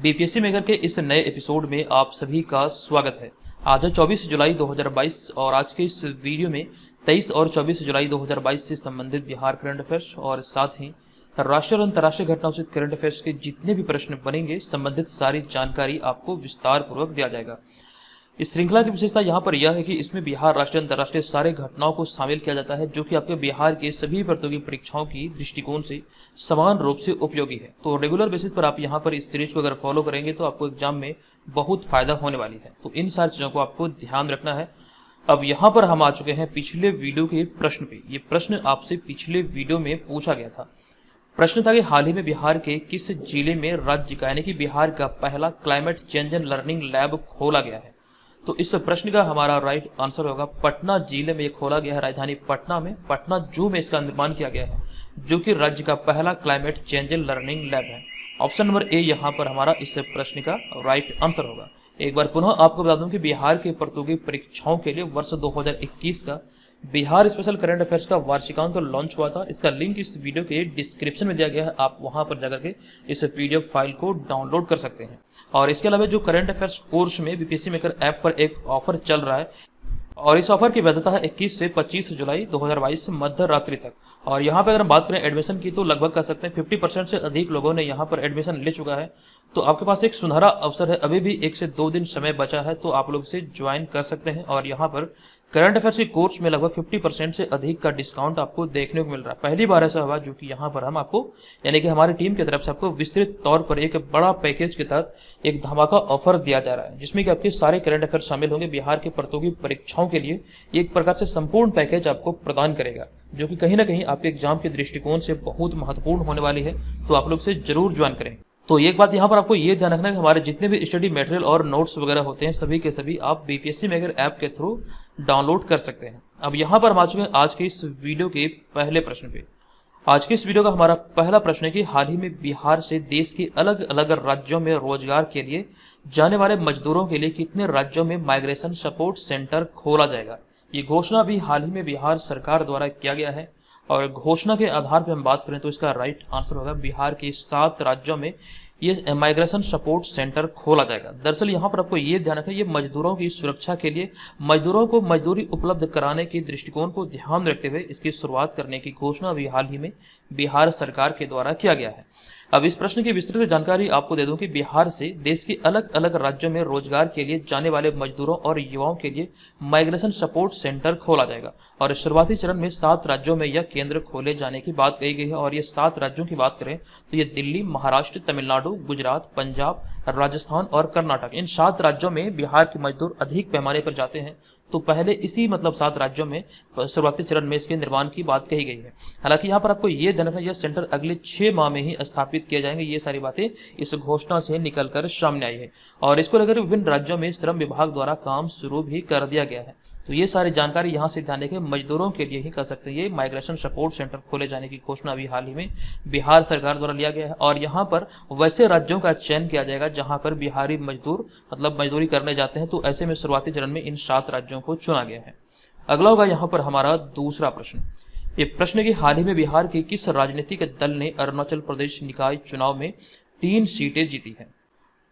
BPSC maker के इस नए एपिसोड में आप सभी का स्वागत है। आज है 24 जुलाई 2022 और आज के इस वीडियो में 23 और 24 जुलाई 2022 से संबंधित बिहार करंट अफेयर्स और साथ ही राष्ट्रीय और अंतर्राष्ट्रीय घटनाओं से करंट अफेयर्स के जितने भी प्रश्न बनेंगे संबंधित सारी जानकारी आपको विस्तार पूर्वक दिया जाएगा। इस श्रृंखला की विशेषता यहाँ पर यह है कि इसमें बिहार राष्ट्रीय अंतर्राष्ट्रीय सारे घटनाओं को शामिल किया जाता है, जो कि आपके बिहार के सभी प्रतियोगी परीक्षाओं की दृष्टिकोण से समान रूप से उपयोगी है। तो रेगुलर बेसिस पर आप यहाँ पर इस सीरीज को अगर फॉलो करेंगे तो आपको एग्जाम में बहुत फायदा होने वाली है। तो इन सारी चीज़ों को आपको ध्यान रखना है। अब यहाँ पर हम आ चुके हैं पिछले वीडियो के प्रश्न पे। ये प्रश्न आपसे पिछले वीडियो में पूछा गया था। प्रश्न था कि हाल ही में बिहार के किस जिले में राज्य का यानी कि बिहार का पहला climate change and learning lab खोला गया है। तो इस प्रश्न का हमारा राइट आंसर होगा पटना जिले में खोला गया है। राजधानी पटना में पटना जू में इसका निर्माण किया गया है, जो कि राज्य का पहला climate change and learning lab है। ऑप्शन नंबर ए यहाँ पर हमारा इस प्रश्न का राइट आंसर होगा। एक बार पुनः आपको बता दूं कि बिहार के प्रतियोगी परीक्षाओं के लिए वर्ष 2021 का बिहार स्पेशल करंट अफेयर्स का वार्षिकांक लॉन्च हुआ था। इसका लिंक इस वीडियो के डिस्क्रिप्शन में दिया गया है, आप वहां पर जाकर के इस पीडीएफ फाइल को डाउनलोड कर सकते हैं। और इसके अलावा जो करंट अफेयर्स कोर्स में बीपीएससी मेकर ऐप पर एक ऑफर चल रहा है और इस ऑफर की वैधता है 21 से 25 जुलाई 2022 मध्य रात्रि तक। और यहाँ पे अगर हम बात करें एडमिशन की तो लगभग कह सकते हैं 50% से अधिक लोगों ने यहाँ पर एडमिशन ले चुका है। तो आपके पास एक सुनहरा अवसर है, अभी भी 1 से 2 दिन समय बचा है, तो आप लोग इसे ज्वाइन कर सकते हैं। और यहाँ पर करंट अफेयर्स के कोर्स में लगभग 50% से अधिक का डिस्काउंट आपको देखने को मिल रहा है। पहली बार ऐसा हुआ जो कि यहाँ पर हम आपको यानी कि हमारी टीम की तरफ से आपको विस्तृत तौर पर एक बड़ा पैकेज के तहत एक धमाका ऑफर दिया जा रहा है, जिसमें कि आपके सारे करंट अफेयर्स शामिल होंगे। बिहार के प्रतियोगी परीक्षाओं के लिए एक प्रकार से संपूर्ण पैकेज आपको प्रदान करेगा, जो कि कहीं ना कहीं आपके एग्जाम के दृष्टिकोण से बहुत महत्वपूर्ण होने वाली है। तो आप लोग से जरूर ज्वाइन करें। तो एक बात यहाँ पर आपको ये ध्यान रखना है कि हमारे जितने भी स्टडी मटेरियल और नोट्स वगैरह होते हैं सभी के सभी आप बीपीएससी मेकर ऐप के थ्रू डाउनलोड कर सकते हैं। अब यहाँ पर हम आ चुके हैं आज के इस वीडियो के पहले प्रश्न पे। आज के इस वीडियो का हमारा पहला प्रश्न है कि हाल ही में बिहार से देश के अलग अलग राज्यों में रोजगार के लिए जाने वाले मजदूरों के लिए कितने राज्यों में माइग्रेशन सपोर्ट सेंटर खोला जाएगा। ये घोषणा भी हाल ही में बिहार सरकार द्वारा किया गया है और घोषणा के आधार पर हम बात करें तो इसका राइट आंसर होगा बिहार के 7 राज्यों में ये माइग्रेशन सपोर्ट सेंटर खोला जाएगा। दरअसल यहाँ पर आपको ये ध्यान रखना है, ये मजदूरों की सुरक्षा के लिए मजदूरों को मजदूरी उपलब्ध कराने के दृष्टिकोण को ध्यान रखते हुए इसकी शुरुआत करने की घोषणा भी हाल ही में बिहार सरकार के द्वारा किया गया है। अब इस प्रश्न की विस्तृत जानकारी आपको दे दूं कि बिहार से देश के अलग अलग राज्यों में रोजगार के लिए जाने वाले मजदूरों और युवाओं के लिए माइग्रेशन सपोर्ट सेंटर खोला जाएगा और शुरुआती चरण में 7 राज्यों में यह केंद्र खोले जाने की बात कही गई है। और ये 7 राज्यों की बात करें तो ये दिल्ली, महाराष्ट्र, तमिलनाडु, गुजरात, पंजाब, राजस्थान और कर्नाटक, इन 7 राज्यों में बिहार के मजदूर अधिक पैमाने पर जाते हैं। तो पहले इसी 7 राज्यों में शुरुआती चरण में इसके निर्माण की बात कही गई है। हालांकि यहाँ पर आपको ये ध्यान रखना, यह सेंटर अगले 6 माह में ही स्थापित किए जाएंगे। ये सारी बातें इस घोषणा से निकलकर सामने आई है और इसको लेकर विभिन्न राज्यों में श्रम विभाग द्वारा काम शुरू भी कर दिया गया है। तो ये सारी जानकारी यहाँ से ध्यान रखें, मजदूरों के लिए ही कर सकते हैं। ये माइग्रेशन सपोर्ट सेंटर खोले जाने की घोषणा भी हाल ही में बिहार सरकार द्वारा लिया गया है और यहाँ पर वैसे राज्यों का चयन किया जाएगा जहाँ पर बिहारी मजदूर मजदूरी करने जाते हैं। तो ऐसे में शुरुआती चरण में इन 7 राज्यों को चुना गया है। अगला होगा यहाँ पर हमारा दूसरा प्रश्न। ये प्रश्न की हाल ही में बिहार के किस राजनीतिक दल ने अरुणाचल प्रदेश निकाय चुनाव में 3 सीटें जीती हैं।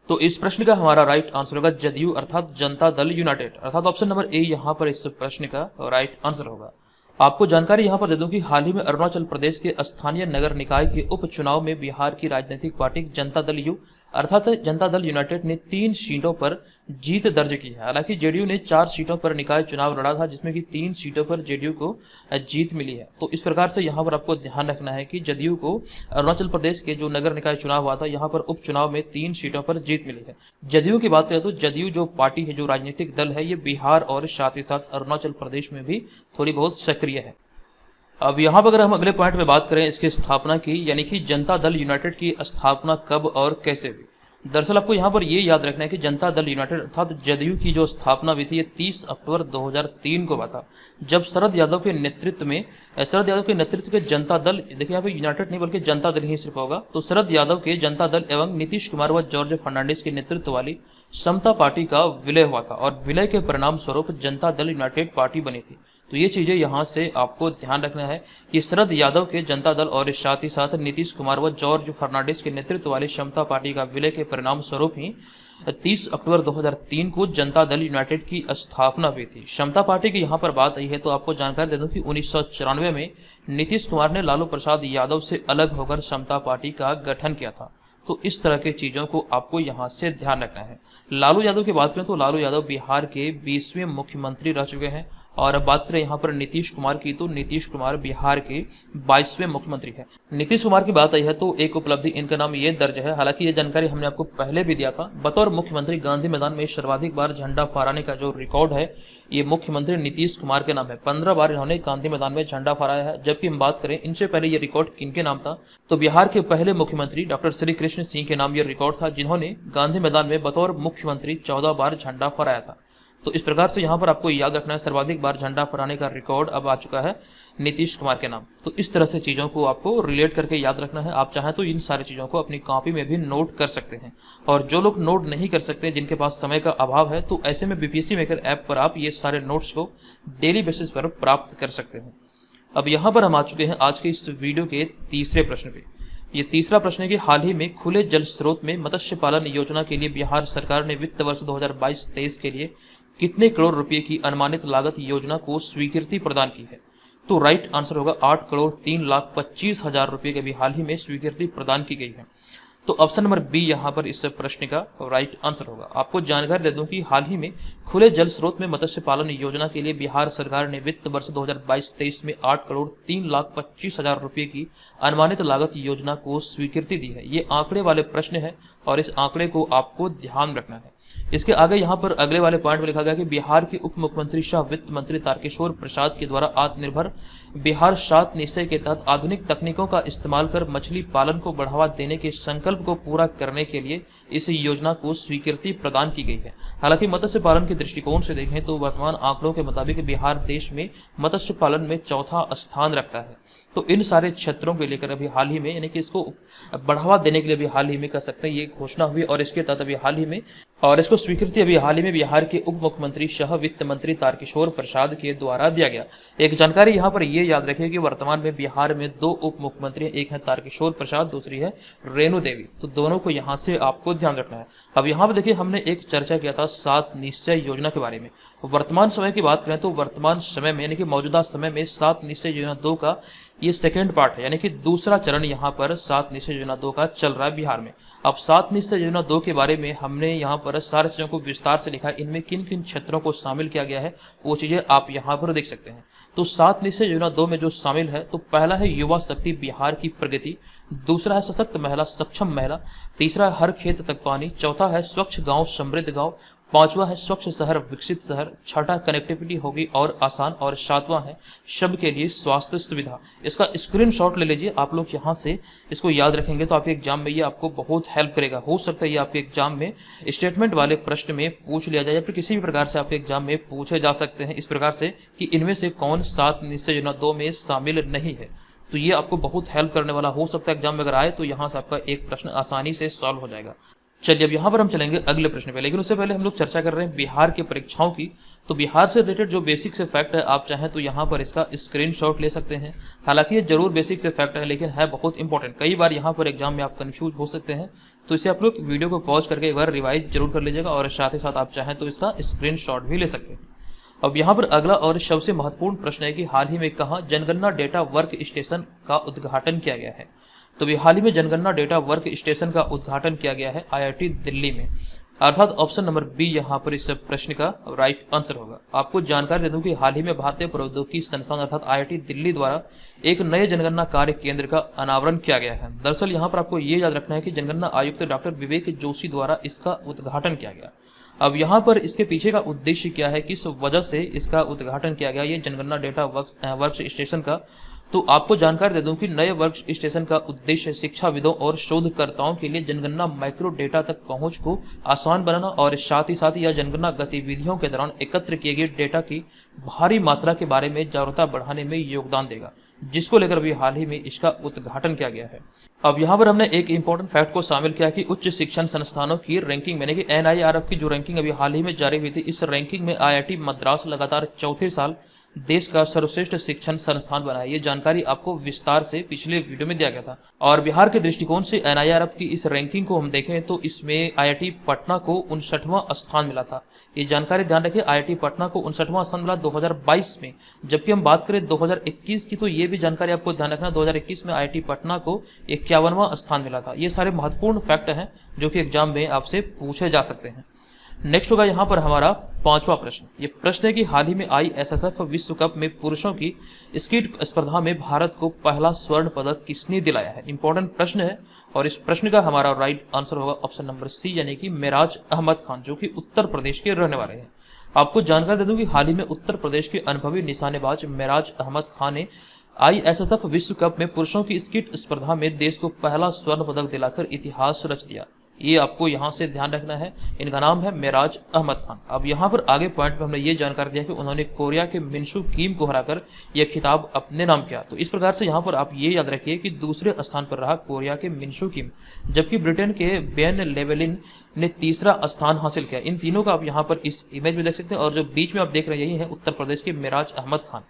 तो इस प्रश्न का हमारा राइट आंसर होगा जदयू अर्थात जनता दल यूनाइटेड, अर्थात ऑप्शन नंबर ए यहाँ पर इस प्रश्न का राइट आंसर होगा। आपको जानकारी यहाँ पर दे दूं कि हाल ही में अरुणाचल प्रदेश के स्थानीय नगर निकाय के उपचुनाव में बिहार की राजनीतिक पार्टी जनता दल यू अर्थात जनता दल यूनाइटेड ने 3 सीटों पर जीत दर्ज की है। हालांकि जेडीयू ने 4 सीटों पर निकाय चुनाव लड़ा था, जिसमें कि 3 सीटों पर जेडीयू को जीत मिली है। तो इस प्रकार से यहाँ पर आपको ध्यान रखना है कि जदयू को अरुणाचल प्रदेश के जो नगर निकाय चुनाव हुआ था यहाँ पर उपचुनाव में 3 सीटों पर जीत मिली है। जदयू की बात करें तो जदयू जो पार्टी है, जो राजनीतिक दल है, ये बिहार और साथ ही साथ अरुणाचल प्रदेश में भी थोड़ी बहुत सक्रिय है। अब यहाँ पर अगर हम अगले पॉइंट में बात करें इसकी स्थापना की, यानी कि जनता दल यूनाइटेड की स्थापना कब और कैसे हुई। दरअसल आपको यहाँ पर ये याद रखना है कि जनता दल यूनाइटेड अर्थात जदयू की जो स्थापना हुई थी ये 30 अक्टूबर 2003 को हुआ था, जब शरद यादव के नेतृत्व के जनता दल, देखिए यहाँ पे यूनाइटेड नहीं बल्कि जनता दल ही सिर्फ होगा, तो शरद यादव के जनता दल एवं नीतीश कुमार व जॉर्ज फर्नांडिस के नेतृत्व वाली समता पार्टी का विलय हुआ था और विलय के परिणाम स्वरूप जनता दल यूनाइटेड पार्टी बनी थी। तो ये चीज़ें यहाँ से आपको ध्यान रखना है कि शरद यादव के जनता दल और साथ ही साथ नीतीश कुमार व जॉर्ज फर्नांडिस के नेतृत्व वाली समता पार्टी का विलय के परिणाम स्वरूप ही 30 अक्टूबर 2003 को जनता दल यूनाइटेड की स्थापना हुई थी। समता पार्टी की यहाँ पर बात आई है तो आपको जानकारी दे दूं कि 1994 में नीतीश कुमार ने लालू प्रसाद यादव से अलग होकर समता पार्टी का गठन किया था। तो इस तरह के चीज़ों को आपको यहाँ से ध्यान रखना है। लालू यादव की बात करें तो लालू यादव बिहार के 20वें मुख्यमंत्री रह चुके हैं, और अब बात करें यहाँ पर नीतीश कुमार की तो नीतीश कुमार बिहार के 22वें मुख्यमंत्री हैं। नीतीश कुमार की बात आई है तो एक उपलब्धि इनका नाम ये दर्ज है, हालांकि ये जानकारी हमने आपको पहले भी दिया था। बतौर मुख्यमंत्री गांधी मैदान में सर्वाधिक बार झंडा फहराने का जो रिकॉर्ड है ये मुख्यमंत्री नीतीश कुमार के नाम है। 15 बार इन्होंने गांधी मैदान में झंडा फहराया है। जबकि हम बात करें इनसे पहले ये रिकॉर्ड किनके नाम था तो बिहार के पहले मुख्यमंत्री डॉक्टर श्री कृष्ण सिंह के नाम ये रिकॉर्ड था, जिन्होंने गांधी मैदान में बतौर मुख्यमंत्री 14 बार झंडा फहराया था। तो इस प्रकार से यहाँ पर आपको याद रखना है सर्वाधिक बार झंडा फहराने का रिकॉर्ड अब आ चुका है नीतीश कुमार के नाम। तो इस तरह से चीज़ों को आपको रिलेट करके याद रखना है। आप चाहें तो इन सारी चीज़ों को अपनी कॉपी में भी नोट कर सकते हैं, और जो लोग नोट नहीं कर सकते, जिनके पास समय का अभाव है, तो ऐसे में बीपीएससी मेकर ऐप पर आप ये सारे नोट्स को डेली बेसिस पर प्राप्त कर सकते हैं। अब यहाँ पर हम आ चुके हैं आज के इस वीडियो के तीसरे प्रश्न पे। ये तीसरा प्रश्न है कि हाल ही में खुले जल स्रोत में मत्स्य पालन योजना के लिए बिहार सरकार ने वित्त वर्ष 2022-23 के लिए कितने करोड़ रुपए की अनुमानित लागत योजना को स्वीकृति प्रदान की है। तो राइट आंसर होगा 8,03,25,000 रुपए की भी हाल ही में स्वीकृति प्रदान की गई है। तो ऑप्शन नंबर बी यहाँ पर इस प्रश्न का राइट आंसर होगा। आपको जानकारी दे दूं कि हाल ही में खुले जल स्रोत में मत्स्य पालन योजना के लिए बिहार सरकार ने वित्त वर्ष 2022-23 में 8,03,25,000 रुपए की अनुमानित लागत योजना को स्वीकृति दी है। ये आंकड़े वाले प्रश्न है और इस आंकड़े को आपको ध्यान रखना है। इसके आगे यहाँ पर अगले वाले पॉइंट में लिखा गया कि बिहार के उप मुख्यमंत्री सह वित्त मंत्री तारकिशोर प्रसाद के द्वारा आत्मनिर्भर बिहार 7 निश्चय के तहत आधुनिक तकनीकों का इस्तेमाल कर मछली पालन को बढ़ावा देने के संकल्प को पूरा करने के लिए इस योजना को स्वीकृति प्रदान की गई है। हालांकि मत्स्य पालन के दृष्टिकोण से देखें तो वर्तमान आंकड़ों के मुताबिक बिहार देश में मत्स्य पालन में चौथा स्थान रखता है। तो इन सारे क्षेत्रों को लेकर अभी हाल ही में, यानी कि इसको बढ़ावा देने के लिए अभी हाल ही में कह सकते हैं ये घोषणा हुई, और इसके तहत अभी हाल ही में और इसको स्वीकृति अभी हाल ही में बिहार के उप मुख्यमंत्री सह वित्त मंत्री तारकिशोर प्रसाद के द्वारा दिया गया। एक जानकारी यहाँ पर ये याद रखिए कि वर्तमान में बिहार में 2 उप मुख्यमंत्री, एक है तारकिशोर प्रसाद, दूसरी है रेणु देवी। तो दोनों को यहाँ से आपको ध्यान रखना है। अब यहाँ पर देखिए हमने एक चर्चा किया था 7 निश्चय योजना के बारे में। वर्तमान समय की बात करें तो वर्तमान समय में, यानी कि मौजूदा समय में 7 निश्चय योजना 2 का ये सेकेंड पार्ट है, यानी कि दूसरा चरण यहाँ पर 7 निश्चय योजना 2 का चल रहा है बिहार में। अब 7 निश्चय योजना 2 के बारे में हमने यहाँ पर सारी चीज़ों को विस्तार से लिखा है। इनमें किन किन क्षेत्रों को शामिल किया गया है वो चीज़ें आप यहाँ पर देख सकते हैं। तो 7 निश्चय योजना 2 में जो शामिल है तो पहला है युवा शक्ति बिहार की प्रगति, दूसरा है सशक्त महिला सक्षम महिला, तीसरा है हर खेत तक पानी, चौथा है स्वच्छ गाँव समृद्ध गाँव, पांचवा है स्वच्छ शहर विकसित शहर, छठा कनेक्टिविटी होगी और आसान, और सातवां है सबके लिए स्वास्थ्य सुविधा। इसका स्क्रीनशॉट ले लीजिए आप लोग, यहाँ से इसको याद रखेंगे तो आपके एग्जाम में ये आपको बहुत हेल्प करेगा। हो सकता है ये आपके एग्जाम में स्टेटमेंट वाले प्रश्न में पूछ लिया जाए या फिर किसी भी प्रकार से आपके एग्जाम में पूछे जा सकते हैं इस प्रकार से कि इनमें से कौन 7 निश्चय योजना 2 में शामिल नहीं है। तो ये आपको बहुत हेल्प करने वाला हो सकता है एग्जाम में अगर आए तो यहाँ से आपका एक प्रश्न आसानी से सॉल्व हो जाएगा। चलिए अब यहाँ पर हम चलेंगे अगले प्रश्न पे, लेकिन उससे पहले हम लोग चर्चा कर रहे हैं बिहार के परीक्षाओं की। तो बिहार से रिलेटेड जो बेसिक से फैक्ट है आप चाहें तो यहाँ पर इसका स्क्रीनशॉट ले सकते हैं। हालांकि ये जरूर बेसिक से फैक्ट है लेकिन है बहुत इंपॉर्टेंट। कई बार यहाँ पर एग्जाम में आप कंफ्यूज हो सकते हैं, तो इसे आप लोग वीडियो को पॉज करके एक बार रिवाइज जरूर कर लीजिएगा, और साथ ही साथ आप चाहें तो इसका स्क्रीनशॉट भी ले सकते हैं। अब यहाँ पर अगला और सबसे महत्वपूर्ण प्रश्न है कि हाल ही में कहाँ जनगणना डेटा वर्क स्टेशन का उद्घाटन किया गया है। तो हाल ही में जनगणना डेटा वर्क स्टेशन का उद्घाटन किया गया है IIT दिल्ली में, अर्थात ऑप्शन नंबर बी यहाँ पर इस प्रश्न का राइट आंसर होगा। आपको जानकारी दे दूं कि हाल ही में भारतीय प्रौद्योगिकी संस्थान अर्थात IIT दिल्ली द्वारा एक नए जनगणना कार्य केंद्र का अनावरण किया गया है। दरअसल यहाँ पर आपको ये याद रखना है कि जनगणना आयुक्त डॉक्टर विवेक जोशी द्वारा इसका उद्घाटन किया गया। अब यहाँ पर इसके पीछे का उद्देश्य क्या है, किस वजह से इसका उद्घाटन किया गया ये जनगणना डेटा वर्क स्टेशन का, तो आपको जानकारी दे दूं कि नए वर्क स्टेशन का उद्देश्य शिक्षाविदों और शोधकर्ताओं के लिए जनगणना माइक्रो डेटा तक पहुंच को आसान बनाना और साथ ही यह जनगणना गतिविधियों के दौरान एकत्र किए गए डेटा की भारी मात्रा के बारे में जागरूकता बढ़ाने में योगदान देगा, जिसको लेकर भी हाल ही में इसका उद्घाटन किया गया है। अब यहाँ पर हमने एक इंपॉर्टेंट फैक्ट को शामिल किया कि उच्च शिक्षण संस्थानों की रैंकिंग में, यानी कि NIRF की जो रैंकिंग अभी हाल ही में जारी हुई थी, इस रैंकिंग में IIT मद्रास लगातार चौथे साल देश का सर्वश्रेष्ठ शिक्षण संस्थान बना है। ये जानकारी आपको विस्तार से पिछले वीडियो में दिया गया था। और बिहार के दृष्टिकोण से NIRF की इस रैंकिंग को हम देखें तो इसमें IIT पटना को 59वां स्थान मिला था। ये जानकारी ध्यान रखें, IIT पटना को 59वां स्थान मिला 2022 में। जबकि हम बात करें 2021 की तो ये भी जानकारी आपको ध्यान रखना, 2021 में IIT पटना को 51वां स्थान मिला था। ये सारे महत्वपूर्ण फैक्ट हैं जो कि एग्जाम में आपसे पूछे जा सकते हैं। नेक्स्ट होगा यहाँ पर हमारा 5वां प्रश्न। ये प्रश्न है कि हाल ही में ISSF विश्व कप में पुरुषों की स्कीट स्पर्धा में भारत को पहला स्वर्ण पदक किसने दिलाया है। इंपॉर्टेंट प्रश्न है और इस प्रश्न का हमारा राइट आंसर होगा ऑप्शन नंबर C, यानी कि मेराज अहमद खान, जो कि उत्तर प्रदेश के रहने वाले हैं। आपको जानकारी दे दूं कि हाल ही में उत्तर प्रदेश के अनुभवी निशानेबाज मेराज अहमद खान ने ISSF विश्व कप में पुरुषों की स्कीट स्पर्धा में देश को पहला स्वर्ण पदक दिलाकर इतिहास रच दिया। ये आपको यहाँ से ध्यान रखना है। इनका नाम है मेराज अहमद खान। अब यहाँ पर आगे पॉइंट में हमने ये जानकारी दिया कि उन्होंने कोरिया के मिनशू किम को हराकर यह खिताब अपने नाम किया। तो इस प्रकार से यहाँ पर आप ये याद रखिए कि दूसरे स्थान पर रहा कोरिया के मिनशू किम, जबकि ब्रिटेन के बेन लेवेलिन ने तीसरा स्थान हासिल किया। इन तीनों का आप यहाँ पर इस इमेज में देख सकते हैं और जो बीच में आप देख रहे हैं यही है उत्तर प्रदेश के मेराज अहमद खान।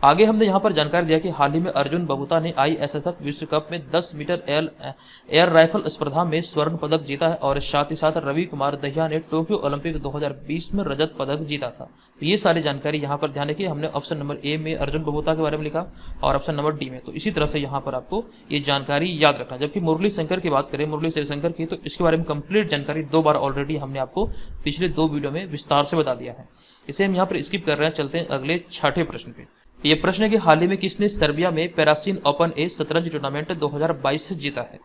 आगे हमने यहाँ पर जानकारी दिया कि हाल ही में अर्जुन बबूता ने ISSF विश्व कप में 10 मीटर एयर राइफल स्पर्धा में स्वर्ण पदक जीता है और साथ ही साथ रवि कुमार दहिया ने टोक्यो ओलंपिक 2020 में रजत पदक जीता था। तो ये सारी जानकारी यहाँ पर ध्यान रखिए। हमने ऑप्शन नंबर A में अर्जुन बबूता के बारे में लिखा और ऑप्शन नंबर D में। तो इसी तरह से यहाँ पर आपको ये जानकारी याद रखना। जबकि मुरली शंकर की बात करें, मुरली श्रीशंकर की, तो इसके बारे में कंप्लीट जानकारी 2 बार ऑलरेडी हमने आपको पिछले 2 वीडियो में विस्तार से बता दिया है। इसे हम यहाँ पर स्किप कर रहे हैं। चलते हैं अगले 6ठे प्रश्न पे। ये प्रश्न है कि हाल ही में किसने सर्बिया में पैरासिन ओपन ए शतरंज टूर्नामेंट 2022 जीता है।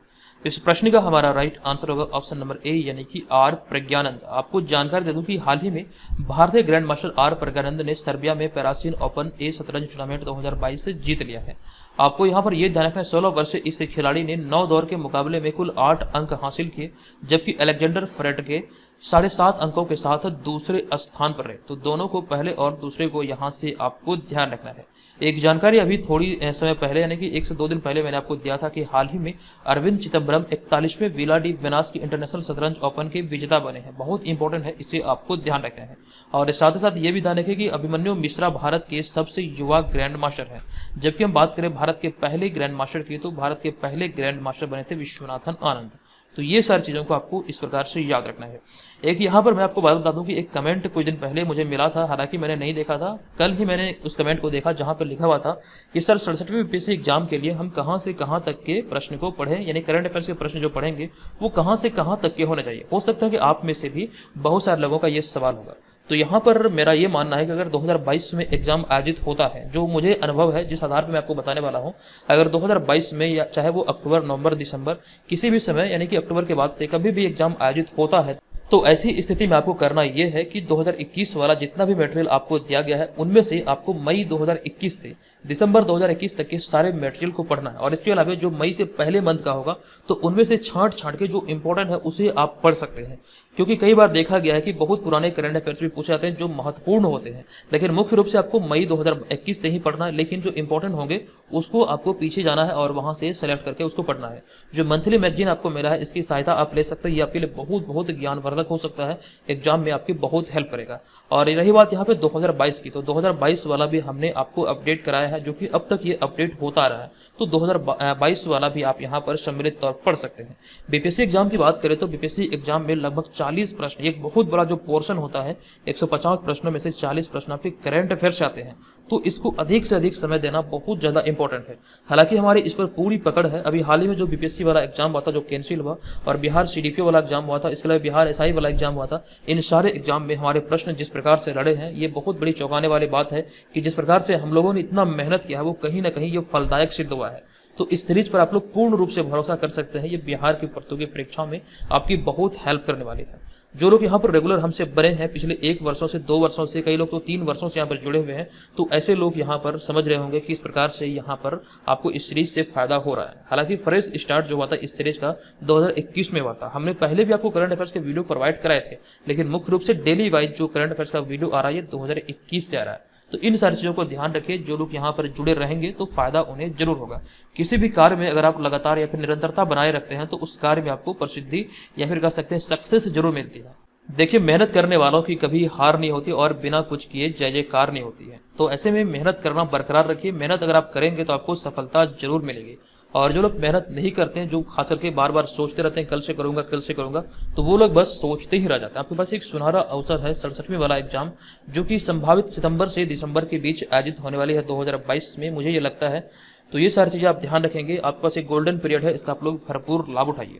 इस प्रश्न का हमारा राइट आंसर होगा ऑप्शन नंबर A, यानी कि R प्रज्ञानंद। आपको जानकारी दे दूं कि हाल ही में भारतीय ग्रैंड मास्टर R प्रज्ञानंद ने सर्बिया में पैरासिन ओपन ए शतरंज टूर्नामेंट 2022 से जीत लिया है। आपको यहाँ पर यह ध्यान रखना है 16 वर्ष इस खिलाड़ी ने 9 दौर के मुकाबले में कुल 8 अंक हासिल किए, जबकि अलेक्जेंडर फ्रेड के 7.5 अंकों के साथ दूसरे स्थान पर रहे। तो दोनों को पहले और दूसरे को यहाँ से आपको ध्यान रखना है। एक जानकारी अभी थोड़ी समय पहले, यानी कि 1 से 2 दिन पहले मैंने आपको दिया था कि हाल ही में अरविंद चिदम्बरम 41वें विला डी वेनास की इंटरनेशनल शतरंज ओपन के विजेता बने हैं। बहुत इंपॉर्टेंट है, इसे आपको ध्यान रखना है। और साथ ही साथ ये भी ध्यान रखें कि अभिमन्यु मिश्रा भारत के सबसे युवा ग्रैंड मास्टर है। जबकि हम बात करें भारत के पहले ग्रैंड मास्टर की, तो भारत के पहले ग्रैंड मास्टर बने थे विश्वनाथन आनंद। तो ये सारी चीज़ों को आपको इस प्रकार से याद रखना है। एक यहाँ पर मैं आपको बात बता दूं कि एक कमेंट कुछ दिन पहले मुझे मिला था, हालांकि मैंने नहीं देखा था, कल ही मैंने उस कमेंट को देखा जहाँ पर लिखा हुआ था कि सर 67वें BPSC एग्जाम के लिए हम कहाँ से कहाँ तक के प्रश्न को पढ़ें, यानी करंट अफेयर्स के प्रश्न जो पढ़ेंगे वो कहाँ से कहाँ तक के होने चाहिए। हो सकता है कि आप में से भी बहुत सारे लोगों का ये सवाल होगा। तो यहाँ पर मेरा ये मानना है कि अगर 2022 में एग्जाम आयोजित होता है, जो मुझे अनुभव है जिस आधार पर मैं आपको बताने वाला हूँ, अगर 2022 में या चाहे वो अक्टूबर, नवंबर, दिसंबर किसी भी समय, यानी कि अक्टूबर के बाद से कभी भी एग्जाम आयोजित होता है, तो ऐसी स्थिति में आपको करना यह है कि 2021 वाला जितना भी मटेरियल आपको दिया गया है उनमें से आपको मई 2021 से दिसंबर 2021 तक के सारे मटेरियल को पढ़ना है। और इसके अलावा जो मई से पहले मंथ का होगा तो उनमें से छांट के जो इंपॉर्टेंट है उसे आप पढ़ सकते हैं। क्योंकि कई बार देखा गया है कि बहुत पुराने करंट अफेयर्स भी पूछे जाते हैं जो महत्वपूर्ण होते हैं, लेकिन मुख्य रूप से आपको मई 2021 से ही पढ़ना है। लेकिन जो इंपॉर्टेंट होंगे उसको आपको पीछे जाना है और वहां से सेलेक्ट करके उसको पढ़ना है। जो मंथली मैगजीन आपको मिला है इसकी सहायता आप ले सकते हैं। ये आपके लिए बहुत ज्ञानवर्धक हो सकता है, एग्जाम में आपकी बहुत हेल्प करेगा। और रही बात यहाँ पे 2022 की, तो 2022 वाला भी हमने आपको अपडेट कराया है, जो कि अब तक ये अपडेट होता रहा है। तो 2022 वाला भी आप यहाँ पर सम्मिलित तौर पर पढ़ सकते हैं। बीपीएससी एग्जाम की बात करें तो बीपीएससी एग्जाम में लगभग 40 प्रश्न, एक बहुत बड़ा जो पोर्शन होता है, 150 प्रश्नों में से 40 प्रश्न आपके करंट अफेयर्स आते हैं। तो इसको अधिक से अधिक समय देना बहुत ज्यादा इंपॉर्टेंट है। हालांकि हमारी इस पर पूरी पकड़ है। अभी हाल ही में जो बीपीएससी वाला एग्जाम हुआ था जो कैंसिल हुआ, और बिहार सीडीपीओ वाला एग्जाम हुआ था, इसके अलावा बिहार एसआई वाला एग्जाम हुआ था, इन सारे एग्जाम में हमारे प्रश्न जिस प्रकार से लड़े हैं, ये बहुत बड़ी चौंकाने वाली बात है कि जिस प्रकार से हम लोगों ने इतना मेहनत किया है वो कहीं ना कहीं ये फलदायक सिद्ध हुआ है। तो इस सीरीज पर आप लोग पूर्ण रूप से भरोसा कर सकते हैं। ये बिहार की प्रतियोगी परीक्षा में आपकी बहुत हेल्प करने वाली है। जो लोग यहाँ पर रेगुलर हमसे बने हैं पिछले 1 वर्षों से, 2 वर्षों से, कई लोग तो 3 वर्षों से यहाँ पर जुड़े हुए हैं, तो ऐसे लोग यहाँ पर समझ रहे होंगे कि इस प्रकार से यहाँ पर आपको इस सीरीज से फायदा हो रहा है। हालांकि फ्रेश स्टार्ट जो हुआ था इस सीरीज का 2021 में हुआ था। हमने पहले भी आपको करंट अफेयर्स के वीडियो प्रोवाइड कराए थे, लेकिन मुख्य रूप से डेली वाइज जो करंट अफेयर्स का वीडियो आ रहा है 2021 से आ रहा है। तो इन सारी चीज़ों को ध्यान रखिए। जो लोग यहाँ पर जुड़े रहेंगे तो फायदा उन्हें जरूर होगा। किसी भी कार्य में अगर आप लगातार या फिर निरंतरता बनाए रखते हैं तो उस कार्य में आपको प्रसिद्धि या फिर कह सकते हैं सक्सेस जरूर मिलती है। देखिए, मेहनत करने वालों की कभी हार नहीं होती और बिना कुछ किए जय जयकार नहीं होती है। तो ऐसे में मेहनत करना बरकरार रखिए। मेहनत अगर आप करेंगे तो आपको सफलता जरूर मिलेगी। और जो लोग मेहनत नहीं करते हैं, जो खास करके बार बार सोचते रहते हैं कल से करूंगा कल से करूंगा, तो वो लोग बस सोचते ही रह जाते हैं। आपके पास एक सुनहरा अवसर है 67वीं वाला एग्जाम, जो कि संभावित सितंबर से दिसंबर के बीच आयोजित होने वाली है 2022 में, मुझे ये लगता है। तो ये सारी चीज़ें आप ध्यान रखेंगे। आपके पास एक गोल्डन पीरियड है, इसका आप लोग भरपूर लाभ उठाइए।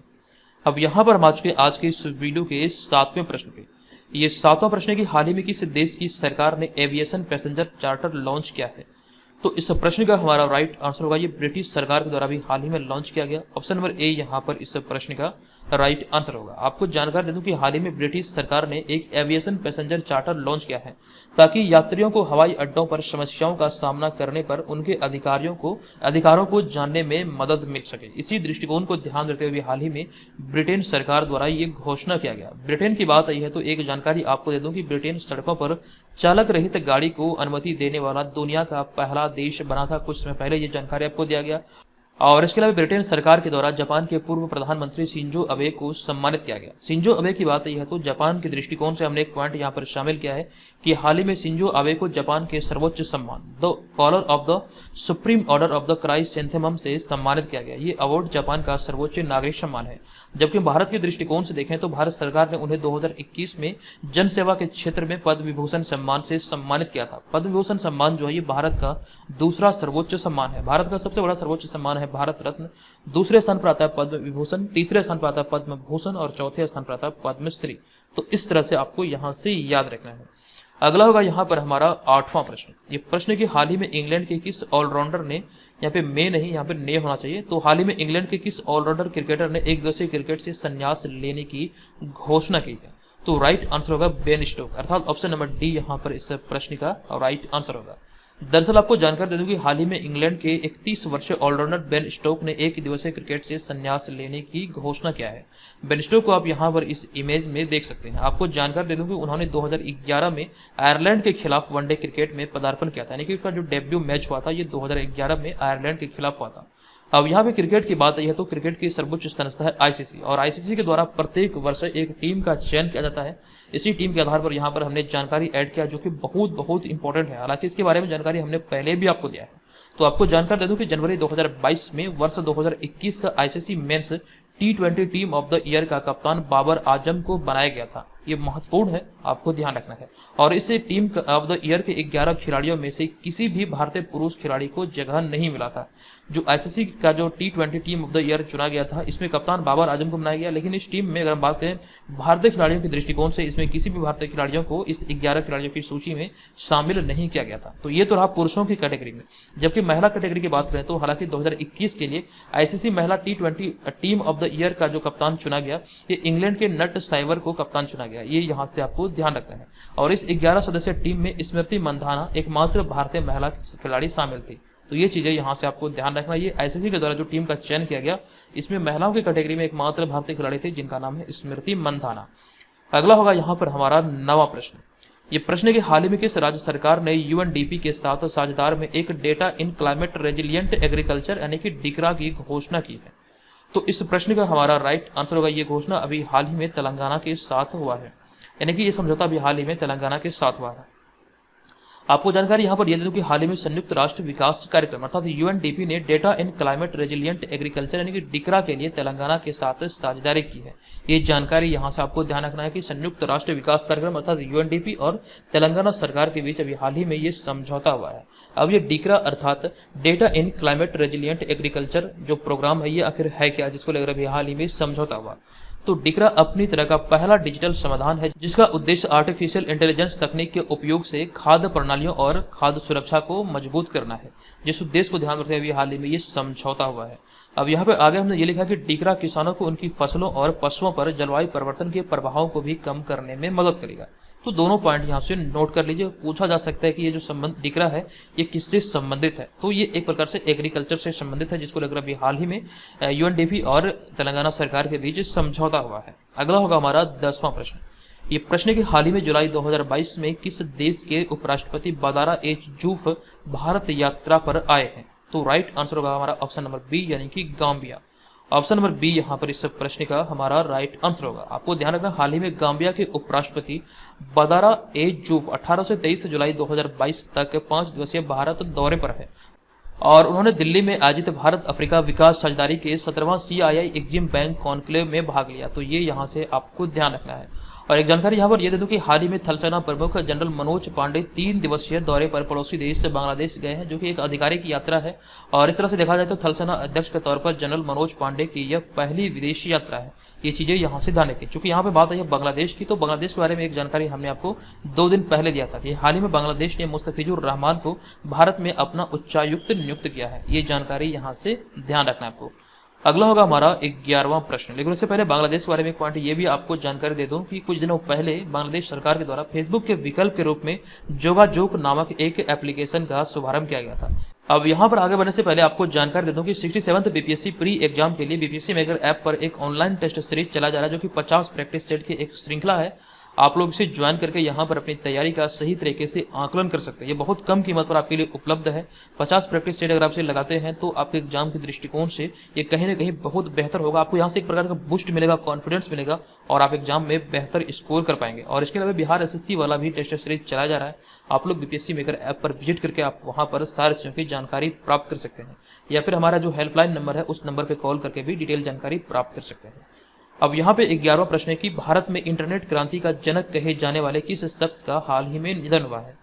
अब यहाँ पर हम आज के इस वीडियो के 7वें प्रश्न पे, ये 7वां प्रश्न है कि हाल ही में किस देश की सरकार ने एविएशन पैसेंजर चार्टर लॉन्च किया है। तो इस प्रश्न का हमारा राइट आंसर होगा ये ब्रिटिश सरकार के द्वारा भी हाल ही में लॉन्च किया गया। ऑप्शन नंबर ए यहाँ पर इस प्रश्न का राइट आंसर होगा। आपको जानकारी दे दूं कि हाल ही में ब्रिटिश सरकार ने एक एविएशन पैसेंजर चार्टर लॉन्च किया है, ताकि यात्रियों को हवाई अड्डों पर समस्याओं का सामना करने पर उनके अधिकारों को जानने में मदद मिल सके। इसी दृष्टिकोण को ध्यान रखते हुए हाल ही में ब्रिटेन सरकार द्वारा ये घोषणा किया गया। ब्रिटेन की बात आई है तो एक जानकारी आपको दे दूं कि ब्रिटेन सड़कों पर चालक रहित गाड़ी को अनुमति देने वाला दुनिया का पहला देश बना था। कुछ समय पहले ये जानकारी आपको दिया गया। और इसके अलावा ब्रिटेन सरकार के द्वारा जापान के पूर्व प्रधानमंत्री शिंजो अबे को सम्मानित किया गया। शिंजो अबे की बात यह है तो जापान के दृष्टिकोण से हमने एक पॉइंट यहाँ पर शामिल किया है कि हाल ही में शिंजो अबे को जापान के सर्वोच्च सम्मान the collar of the supreme order of the chrysanthemum से सम्मानित किया गया। ये अवार्ड जापान का सर्वोच्च नागरिक सम्मान है। जबकि भारत के दृष्टिकोण से देखें तो भारत सरकार ने उन्हें 2021 में जन सेवा के क्षेत्र में पद्म विभूषण सम्मान से सम्मानित किया था। पद्म विभूषण सम्मान जो है ये भारत का दूसरा सर्वोच्च सम्मान है। भारत का सबसे बड़ा सर्वोच्च सम्मान है भारत रत्न, दूसरे स्थान पर आता है पद्म विभूषण, तीसरे स्थान पर आता है पद्म भूषण और चौथे स्थान पर आता है पद्मश्री। तो इस तरह से आपको यहां से याद रखना है। अगला होगा यहाँ पर हमारा 8वां प्रश्न। ये प्रश्न कि हाल ही में इंग्लैंड के किस ऑलराउंडर ने, यहाँ पे मे नहीं यहाँ पे ने होना चाहिए, तो हाल ही में इंग्लैंड के किस ऑलराउंडर क्रिकेटर ने एक दिवसीय क्रिकेट से संन्यास लेने की घोषणा की है। तो राइट आंसर होगा बेन स्टोक, अर्थात ऑप्शन नंबर डी यहाँ पर इस प्रश्न का राइट आंसर होगा। दरअसल आपको जानकारी दे दूं कि हाल ही में इंग्लैंड के 31 वर्षीय ऑलराउंडर बेन स्टोक ने एक दिवसीय क्रिकेट से संन्यास लेने की घोषणा किया है। बेन स्टोक को आप यहां पर इस इमेज में देख सकते हैं। आपको जानकारी दे दूं कि उन्होंने 2011 में आयरलैंड के खिलाफ वनडे क्रिकेट में पदार्पण किया था, यानी कि उसका जो डेब्यू मैच हुआ था ये 2011 में आयरलैंड के खिलाफ हुआ था। अब यहाँ पे क्रिकेट की बात है तो क्रिकेट की सर्वोच्च संस्था है आईसीसी, और आईसीसी के द्वारा प्रत्येक वर्ष एक टीम का चयन किया जाता है। इसी टीम के आधार पर यहाँ पर हमने जानकारी ऐड किया जो कि बहुत इंपॉर्टेंट है। हालांकि इसके बारे में जानकारी हमने पहले भी आपको दिया है। तो आपको जानकारी दे दूं कि जनवरी 2022 में वर्ष 2021 का ICC men's T20 team of the year का कप्तान बाबर आजम को बनाया गया था। ये महत्वपूर्ण है, आपको ध्यान रखना है। और इस टीम ऑफ द ईयर के 11 खिलाड़ियों में से किसी भी भारतीय पुरुष खिलाड़ी को जगह नहीं मिला था। जो आईसीसी का जो T20 team of the year चुना गया था इसमें कप्तान बाबर आजम को बनाया गया, लेकिन इस टीम में अगर हम बात करें भारतीय खिलाड़ियों के दृष्टिकोण से इसमें किसी भी भारतीय खिलाड़ियों को इस 11 खिलाड़ियों की सूची में शामिल नहीं किया गया था। तो ये तो रहा पुरुषों की कैटेगरी में। जबकि महिला कैटेगरी की बात करें तो हालांकि 2021 के लिए आईसीसी महिला T20 team of the year का जो कप्तान चुना गया ये इंग्लैंड के नट साइवर को कप्तान चुना गया। ये यहाँ से आपको ध्यान रखना है। और इस 11 सदस्यीय टीम में स्मृति मंधाना एकमात्र भारतीय महिला खिलाड़ी शामिल थी। तो ये चीजें यहाँ से आपको ध्यान रखना। ये आईसीसी के द्वारा जो टीम का चयन किया गया इसमें महिलाओं की कैटेगरी में एकमात्र भारतीय खिलाड़ी थे जिनका नाम है स्मृति मंधाना। अगला होगा यहाँ पर हमारा 9वां प्रश्न। ये प्रश्न है कि हाल ही में किस राज्य सरकार ने यूएनडीपी के साथ साझेदार में एक डेटा इन क्लाइमेट रेजिलियंट एग्रीकल्चर यानी कि डिकरा की घोषणा की है। तो इस प्रश्न का हमारा राइट आंसर होगा ये घोषणा अभी हाल ही में तेलंगाना के साथ हुआ है, यानी कि ये समझौता भी हाल ही में तेलंगाना के साथ हुआ है। आपको जानकारी यहाँ पर यह दे दूं कि हाल ही में संयुक्त राष्ट्र विकास कार्यक्रम अर्थात यूएनडीपी ने डेटा इन क्लाइमेट रेजिलियंट एग्रीकल्चर यानी कि डिकरा के लिए तेलंगाना के साथ साझेदारी की है। ये जानकारी यहाँ से आपको ध्यान रखना है कि संयुक्त राष्ट्र विकास कार्यक्रम अर्थात यूएनडीपी और तेलंगाना सरकार के बीच अभी हाल ही में ये समझौता हुआ है। अब ये डिकरा अर्थात डेटा इन क्लाइमेट रेजिलियंट एग्रीकल्चर जो प्रोग्राम है ये आखिर है क्या, जिसको लेकर अभी हाल ही में समझौता हुआ। तो डिकरा अपनी तरह का पहला डिजिटल समाधान है जिसका उद्देश्य आर्टिफिशियल इंटेलिजेंस तकनीक के उपयोग से खाद्य प्रणालियों और खाद्य सुरक्षा को मजबूत करना है। जिस उद्देश्य को ध्यान रखते हुए हाल ही में ये समझौता हुआ है। अब यहाँ पे आगे हमने ये लिखा कि डिकरा किसानों को उनकी फसलों और पशुओं पर जलवायु परिवर्तन के प्रभावों को भी कम करने में मदद करेगा। तो दोनों पॉइंट यहाँ से नोट कर लीजिए। पूछा जा सकता है कि ये जो संबंध डिकरा है ये किससे संबंधित है, तो ये एक प्रकार से एग्रीकल्चर से संबंधित है जिसको लेकर अभी हाल ही में यूएनडीपी और तेलंगाना सरकार के बीच समझौता हुआ है। अगला होगा हमारा 10वां प्रश्न। ये प्रश्न कि हाल ही में जुलाई 2022 में किस देश के उपराष्ट्रपति बदारा एच जूफ भारत यात्रा पर आए हैं। तो राइट आंसर होगा हमारा ऑप्शन नंबर बी यानी कि गाम्बिया। ऑप्शन नंबर बी यहाँ पर इस प्रश्न का हमारा राइट आंसर होगा। आपको ध्यान रखना, हाल ही में गाम्बिया के उपराष्ट्रपति बदारा ए जूफ 18 से 23 जुलाई 2022 तक 5 दिवसीय भारत दौरे पर है और उन्होंने दिल्ली में आयोजित भारत अफ्रीका विकास साझेदारी के 17वां CII एग्जिम बैंक कॉन्क्लेव में भाग लिया। तो ये यहाँ से आपको ध्यान रखना है। और एक जानकारी यहाँ पर यह दे दूं कि हाल ही में थल सेना प्रमुख जनरल मनोज पांडे 3 दिवसीय दौरे पर पड़ोसी देश से बांग्लादेश गए हैं, जो कि एक आधिकारिक यात्रा है। और इस तरह से देखा जाए तो थल सेना अध्यक्ष के तौर पर जनरल मनोज पांडे की यह पहली विदेशी यात्रा है। ये चीजें यहाँ से ध्यान रखें। चूंकि यहाँ पे बात आई है बांग्लादेश की, तो बांग्लादेश के बारे में एक जानकारी हमने आपको 2 दिन पहले दिया था कि हाल ही में बांग्लादेश ने मुस्तफिजुर रहमान को भारत में अपना उच्चायुक्त नियुक्त किया है। ये जानकारी यहाँ से ध्यान रखना है आपको। अगला होगा हमारा 11वां प्रश्न, लेकिन उससे पहले बांग्लादेश के बारे में एक पॉइंट ये भी आपको जानकारी दे दूं कि कुछ दिनों पहले बांग्लादेश सरकार के द्वारा फेसबुक के विकल्प के रूप में जोगाजोग नामक एक एप्लीकेशन का शुभारंभ किया गया था। अब यहाँ पर आगे बढ़ने से पहले आपको जानकारी दे दूं कि 67th BPSC प्री एग्जाम के लिए BPSC मेकर ऐप पर एक ऑनलाइन टेस्ट सीरीज चला जा रहा है, जो कि 50 प्रैक्टिस सेट की एक श्रृंखला है। आप लोग इसे ज्वाइन करके यहाँ पर अपनी तैयारी का सही तरीके से आकलन कर सकते हैं। ये बहुत कम कीमत पर आपके लिए उपलब्ध है। 50 प्रैक्टिस सेट अगर आप इसे लगाते हैं तो आपके एग्जाम के दृष्टिकोण से ये कहीं ना कहीं बहुत बेहतर होगा। आपको यहाँ से एक प्रकार का बूस्ट मिलेगा, कॉन्फिडेंस मिलेगा और आप एग्जाम में बेहतर स्कोर कर पाएंगे। और इसके अलावा बिहार SSC वाला भी टेस्ट सीरीज चलाया जा रहा है। आप लोग BPSC मेकर ऐप पर विजिट करके आप वहाँ पर सारी चीज़ों की जानकारी प्राप्त कर सकते हैं, या फिर हमारा जो हेल्पलाइन नंबर है उस नंबर पर कॉल करके भी डिटेल जानकारी प्राप्त कर सकते हैं। अब यहाँ पे 11वां प्रश्न है कि भारत में इंटरनेट क्रांति का जनक कहे जाने वाले किस शख्स का हाल ही में निधन हुआ है।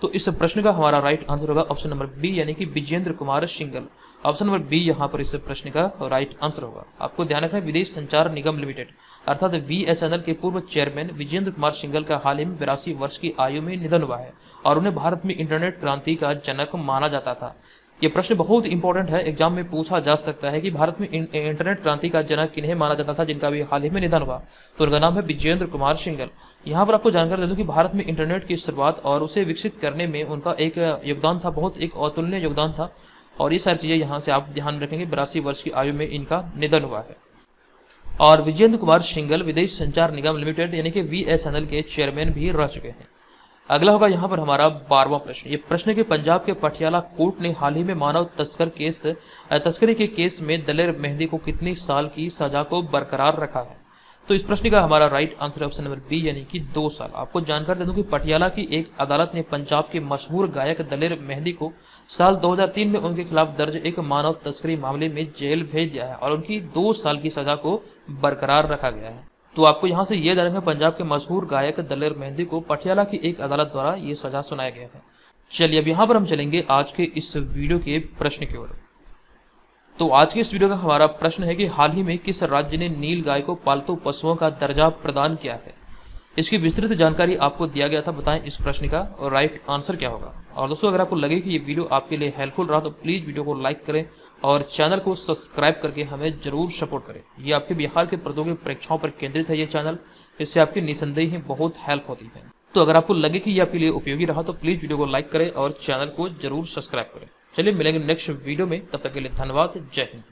तो इस प्रश्न का हमारा राइट आंसर होगा ऑप्शन नंबर बी, यानी कि Vijendra Kumar Singhal. Option number B यहाँ पर इस प्रश्न का राइट आंसर होगा। आपको ध्यान रखना है, विदेश संचार निगम लिमिटेड अर्थात VSNL के पूर्व चेयरमैन विजेंद्र कुमार सिंघल का हाल ही में 82 वर्ष की आयु में निधन हुआ है और उन्हें भारत में इंटरनेट क्रांति का जनक माना जाता था। ये प्रश्न बहुत इंपॉर्टेंट है, एग्जाम में पूछा जा सकता है कि भारत में इंटरनेट क्रांति का जनक किन्हें माना जाता था जिनका भी हाल ही में निधन हुआ। तो उनका नाम है विजेंद्र कुमार सिंघल। यहाँ पर आपको जानकारी दे दूं कि भारत में इंटरनेट की शुरुआत और उसे विकसित करने में उनका एक योगदान था, बहुत एक अतुलनीय योगदान था। और ये सारी चीजें यहाँ से आप ध्यान रखेंगे। 82 वर्ष की आयु में इनका निधन हुआ है। और विजेंद्र कुमार सिंघल विदेश संचार निगम लिमिटेड यानी कि VSNL के चेयरमैन भी रह चुके हैं। अगला होगा यहाँ पर हमारा 12वां प्रश्न। ये प्रश्न के पंजाब के पटियाला कोर्ट ने हाल ही में मानव तस्करी के केस में दलेर मेहंदी को कितनी साल की सजा को बरकरार रखा है। तो इस प्रश्न का हमारा right answer option number B, यानी कि 2 साल। आपको जानकारी दे दूं कि पटियाला की एक अदालत ने पंजाब के मशहूर गायक दलेर मेहंदी को साल 2003 में उनके खिलाफ दर्ज एक मानव तस्करी मामले में जेल भेज दिया है और उनकी 2 साल की सजा को बरकरार रखा गया है। तो आपको यहाँ से यह जानना है, पंजाब के मशहूर गायक दलेर मेहंदी को पटियाला की एक अदालत द्वारा ये सजा सुनाया गया है। चलिए अब यहाँ पर हम चलेंगे आज के इस वीडियो के प्रश्न की ओर। तो आज के इस वीडियो का हमारा प्रश्न है कि हाल ही में किस राज्य ने नील गाय को पालतू पशुओं का दर्जा प्रदान किया है। इसकी विस्तृत जानकारी आपको दिया गया था। बताएं इस प्रश्न का और राइट आंसर क्या होगा। और दोस्तों, अगर आपको लगे कि ये वीडियो आपके लिए हेल्पफुल रहा तो प्लीज़ वीडियो को लाइक करें और चैनल को सब्सक्राइब करके हमें जरूर सपोर्ट करें। ये आपके बिहार के प्रतियोगी परीक्षाओं पर केंद्रित है ये चैनल, इससे आपकी निसंदेह ही बहुत हेल्प होती है। तो अगर आपको लगे कि ये आपके लिए उपयोगी रहा तो प्लीज़ वीडियो को लाइक करें और चैनल को जरूर सब्सक्राइब करें। चलिए मिलेंगे नेक्स्ट वीडियो में, तब तक के लिए धन्यवाद। जय हिंद।